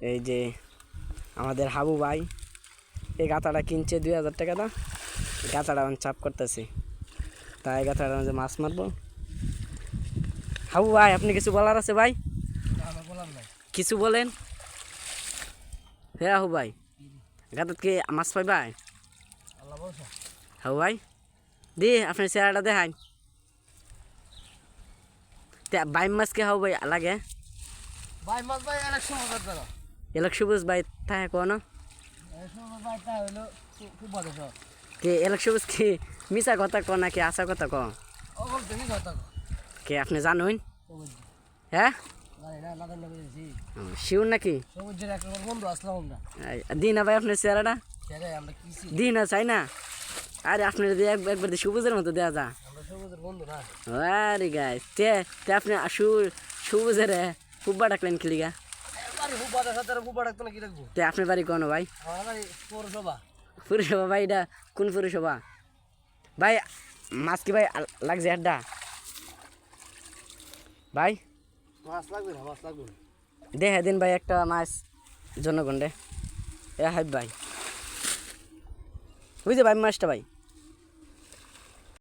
এই যে আমাদের হাবু ভাই এই গাতাটা কিনছে 2000 টাকা দা। গাতাটা আমি চাপ করতেছি, তাই গাতাটা যে মাছ মারবো। হাবু ভাই আপনি কিছু বলার আছে ভাই? কিছু বলেন। হ্যাঁ হাবু ভাই, গাতাত কি মাছ পাই ভাই? হাবু ভাই দি আপনার চেহারাটা দেখান। বাইম মাছ কে হাবু ভাই লাগে? ভাই মাছ ভাই অনেক সময় দাদা এলাক সবুজ ভাই তাই কোন ভাই তা হইলো খুব ভালো সব কে এলাক সবুজ কি মিছা কথা ক নাকি আসা কথা ক? ওগুলো তুমি কথা কে আপনি জানুন? হ্যাঁ শিউর নাকি? সবুজের একটা বন্ধু আসলাম আমরা দিন না ভাই আপনার চেহারাটা আমরা কিছি দিন না চাই না। আরে আপনার একবার সবুজের মতো দেওয়া যা। আমরা সবুজের বন্ধু না। আরে গাইস তে আপনি সবুজের ফুব্বা ডাকলেন খেলিগা? আরে হুবাটার সাথে হুবা ডাকতো না কি রাখবো? তে আপনার বাড়ি কোন ভাই? আমার বাড়ি পৌরসভা। পুরসভা ভাই, এটা কোন পুরসভা ভাই? মাছ কি ভাই লাগছে আড্ডা ভাই? মাছ লাগবে না, মাছ লাগবে না। দেখে দিন ভাই একটা মাছ জনগণ রে। এ হাই ভাই, বুঝছে ভাই মাছটা ভাই?